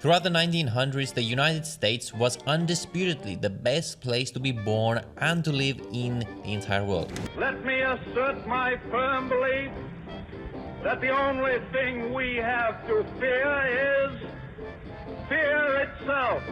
Throughout the 1900s, the United States was undisputedly the best place to be born and to live in the entire world. Let me assert my firm belief that the only thing we have to fear is fear itself.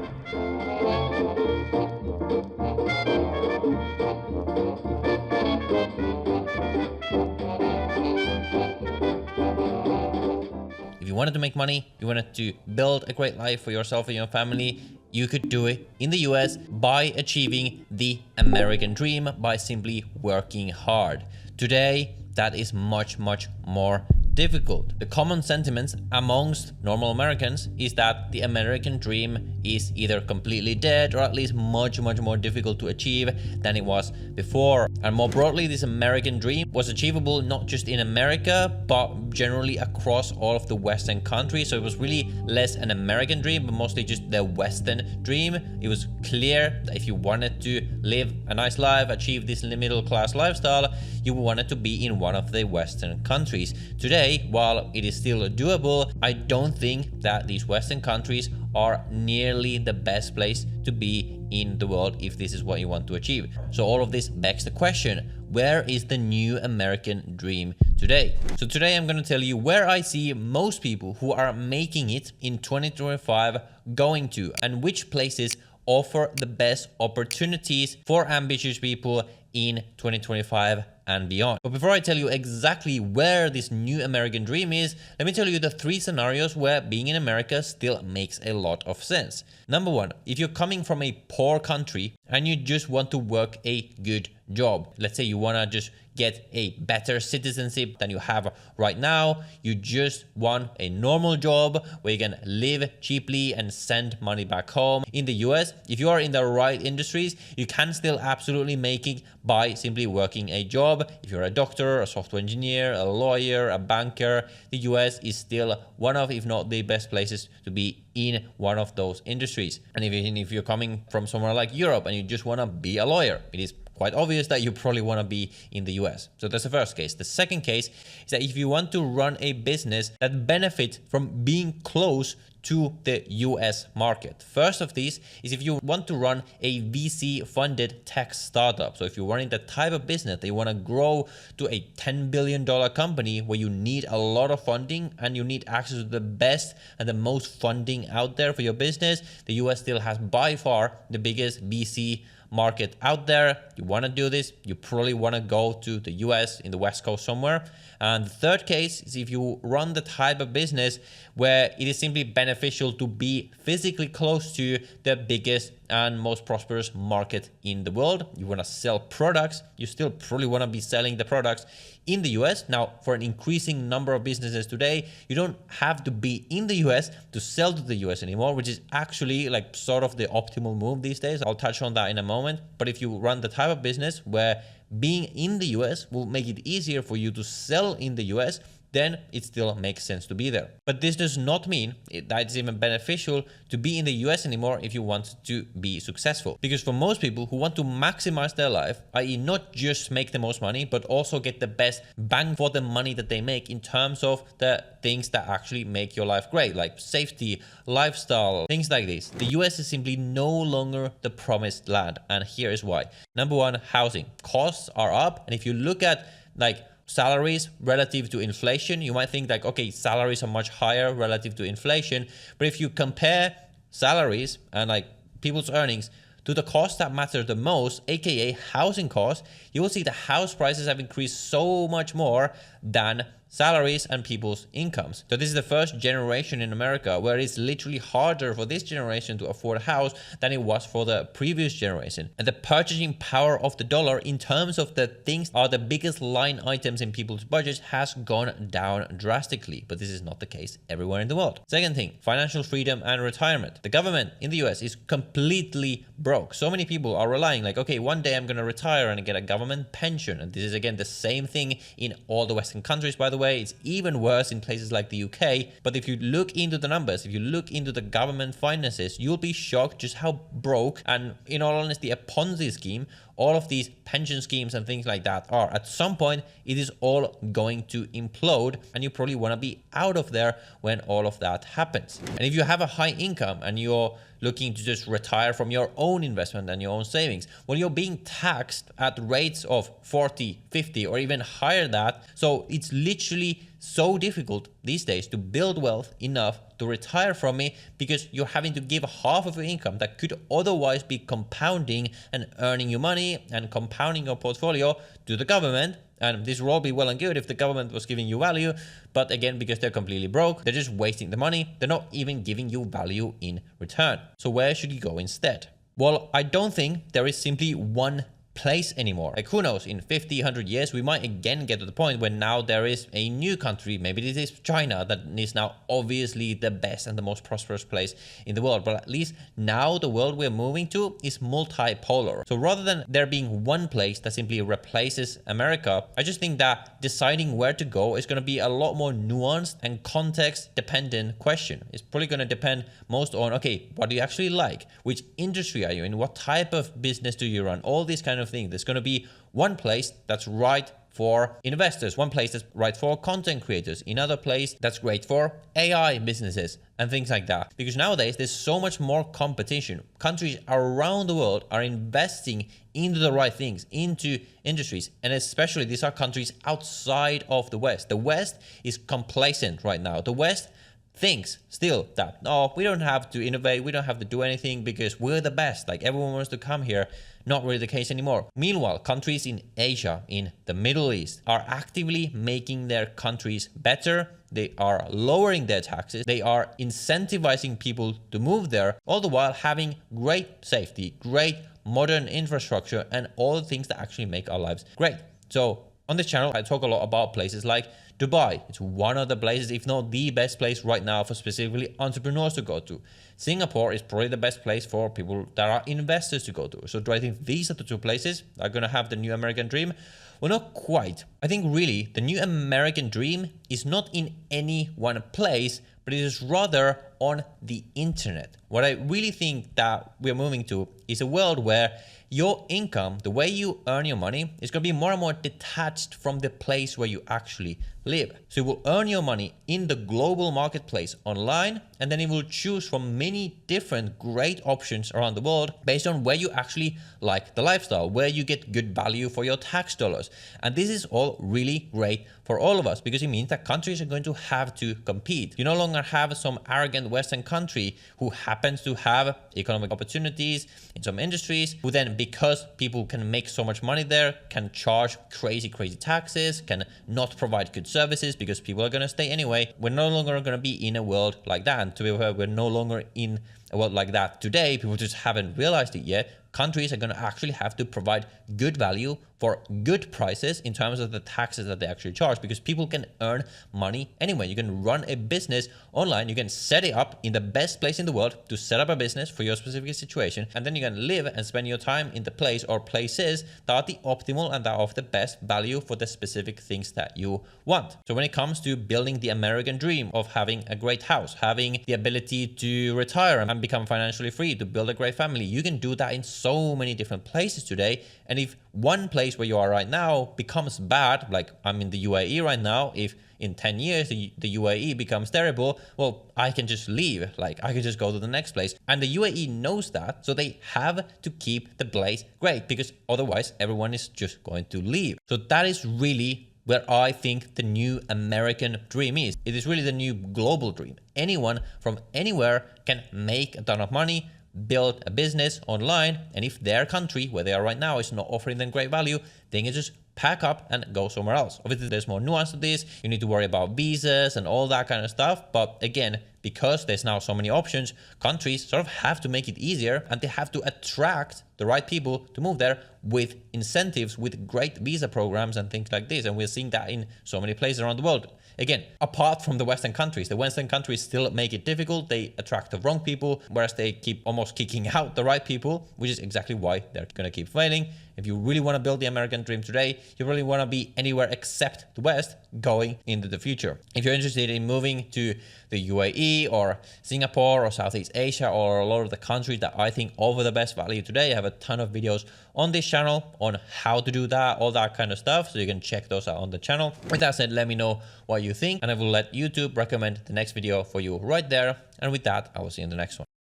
If you wanted to make money, you wanted to build a great life for yourself and your family, you could do it in the US by achieving the American dream by simply working hard. Today, that is much more difficult. The common sentiments amongst normal Americans is that the American dream is either completely dead or at least much more difficult to achieve than it was before. And more broadly, this American dream was achievable not just in America, but generally across all of the Western countries. So it was really less an American dream, but mostly just the Western dream. It was clear that if you wanted to live a nice life, achieve this middle class lifestyle, you wanted to be in one of the Western countries. Today, while it is still doable, I don't think that these Western countries are nearly the best place to be in the world if this is what you want to achieve. So all of this begs the question, where is the new American dream today? So today I'm going to tell you where I see most people who are making it in 2025 going to, and which places offer the best opportunities for ambitious people in 2025 and beyond. But before I tell you exactly where this new American dream is, let me tell you the 3 scenarios where being in America still makes a lot of sense. Number 1, if you're coming from a poor country and you just want to work a good job, let's say you want to just get a better citizenship than you have right now, you just want a normal job where you can live cheaply and send money back home. In the US, if you are in the right industries, you can still absolutely make it by simply working a job. If you're a doctor, a software engineer, a lawyer, a banker, the US is still one of, if not the best places to be in one of those industries. And if you're coming from somewhere like Europe and you just want to be a lawyer, it is quite obvious that you probably want to be in the US. So that's the first case. The second case is that if you want to run a business that benefits from being close to the US market. First of these is if you want to run a VC funded tech startup. So if you're running the type of business that you want to grow to a $10 billion company where you need a lot of funding and you need access to the best and the most funding out there for your business, the US still has by far the biggest VC market out there. You want to do this, you probably want to go to the US in the West Coast somewhere. And the third case is if you run the type of business where it is simply beneficial to be physically close to the biggest and most prosperous market in the world. You want to sell products, you still probably want to be selling the products in the US. Now, for an increasing number of businesses today, you don't have to be in the US to sell to the US anymore, which is actually like sort of the optimal move these days. I'll touch on that in a moment. But if you run the type of business where being in the US will make it easier for you to sell in the US, then it still makes sense to be there. But this does not mean that it's even beneficial to be in the US anymore if you want to be successful. Because for most people who want to maximize their life, i.e. not just make the most money, but also get the best bang for the money that they make in terms of the things that actually make your life great, like safety, lifestyle, things like this. The US is simply no longer the promised land. And here is why. Number 1, housing. Costs are up. And if you look at like salaries relative to inflation, you might think like, okay, salaries are much higher relative to inflation. But if you compare salaries and like people's earnings to the cost that matters the most, aka housing costs, you will see the house prices have increased so much more than salaries and people's incomes. So this is the first generation in America where it's literally harder for this generation to afford a house than it was for the previous generation. And the purchasing power of the dollar in terms of the things are the biggest line items in people's budgets has gone down drastically. But this is not the case everywhere in the world. Second thing, financial freedom and retirement. The government in the US is completely broke. So many people are relying like, okay, one day I'm going to retire and get a government pension. And this is again the same thing in all the Western countries, by the way. It's even worse in places like the UK. But if you look into the numbers, if you look into the government finances, you'll be shocked just how broke and, in all honesty, a Ponzi scheme all of these pension schemes and things like that are, at some point, it is all going to implode, and you probably want to be out of there when all of that happens. And if you have a high income and you're looking to just retire from your own investment and your own savings, well, you're being taxed at rates of 40, 50, or even higher than that. So it's literally so difficult these days to build wealth enough to retire from it, because you're having to give half of your income that could otherwise be compounding and earning you money and compounding your portfolio to the government. And this would all be well and good if the government was giving you value. But again, because they're completely broke, they're just wasting the money. They're not even giving you value in return. So where should you go instead? Well, I don't think there is simply one place anymore. Like, who knows, in 50, 100 years, we might again get to the point where now there is a new country, maybe this is China, that is now obviously the best and the most prosperous place in the world. But at least now the world we're moving to is multipolar. So rather than there being one place that simply replaces America, I just think that deciding where to go is going to be a lot more nuanced and context dependent question. It's probably going to depend most on, okay, what do you actually like? Which industry are you in? What type of business do you run? All these kind of thing. There's going to be one place that's right for investors, one place that's right for content creators, another place that's great for AI businesses and things like that. Because nowadays there's so much more competition. Countries around the world are investing into the right things, into industries, and especially these are countries outside of the West. The West is complacent right now. The West thinks still that, no, we don't have to innovate, we don't have to do anything because we're the best, like everyone wants to come here. Not really the case anymore. Meanwhile, countries in Asia, in the Middle East, are actively making their countries better. They are lowering their taxes. They are incentivizing people to move there, all the while having great safety, great modern infrastructure, and all the things that actually make our lives great. So on this channel, I talk a lot about places like Dubai. It's one of the places, if not the best place right now for specifically entrepreneurs to go to. Singapore is probably the best place for people that are investors to go to. So do I think these are the two places that are going to have the new American dream? Well, not quite. I think really the new American dream is not in any one place, but it is rather on the internet. What I really think that we're moving to is a world where your income, the way you earn your money, is going to be more and more detached from the place where you actually live. So you will earn your money in the global marketplace online, and then you will choose from many different great options around the world based on where you actually like the lifestyle, where you get good value for your tax dollars. And this is all really great for all of us, because it means that countries are going to have to compete. You no longer have some arrogant Western country who happens to have economic opportunities in some industries, who then, because people can make so much money there, can charge crazy taxes, can not provide good services because people are going to stay anyway. We're no longer going to be in a world like that. And to be fair, we're no longer in a world like that today. People just haven't realized it yet. Countries are going to actually have to provide good value for good prices in terms of the taxes that they actually charge, because people can earn money anyway. You can run a business online. You can set it up in the best place in the world to set up a business for your specific situation. And then you can live and spend your time in the place or places that are the optimal and that of the best value for the specific things that you want. So when it comes to building the American dream of having a great house, having the ability to retire and become financially free, to build a great family, you can do that in so many different places today. And if one place where you are right now becomes bad, like I'm in the UAE right now, if in 10 years the UAE becomes terrible, well, I can just leave. Like, I can just go to the next place. And the UAE knows that, so they have to keep the place great, because otherwise everyone is just going to leave. So that is really where I think the new American dream is. It is really the new global dream. Anyone from anywhere can make a ton of money, build a business online, and if their country, where they are right now, is not offering them great value, they can just pack up and go somewhere else. Obviously, there's more nuance to this. You need to worry about visas and all that kind of stuff. But again, because there's now so many options, countries sort of have to make it easier, and they have to attract the right people to move there with incentives, with great visa programs and things like this. And we're seeing that in so many places around the world. again, apart from the Western countries, the Western countries still make it difficult. They attract the wrong people, whereas they keep almost kicking out the right people, which is exactly why they're going to keep failing. If you really want to build the American dream today, you really want to be anywhere except the West going into the future. If you're interested in moving to the UAE or Singapore or Southeast Asia or a lot of the countries that I think offer the best value today, I have a ton of videos on this channel on how to do that, all that kind of stuff. So you can check those out on the channel. With that said, let me know what you think and I will let YouTube recommend the next video for you right there. And with that, I will see you in the next one.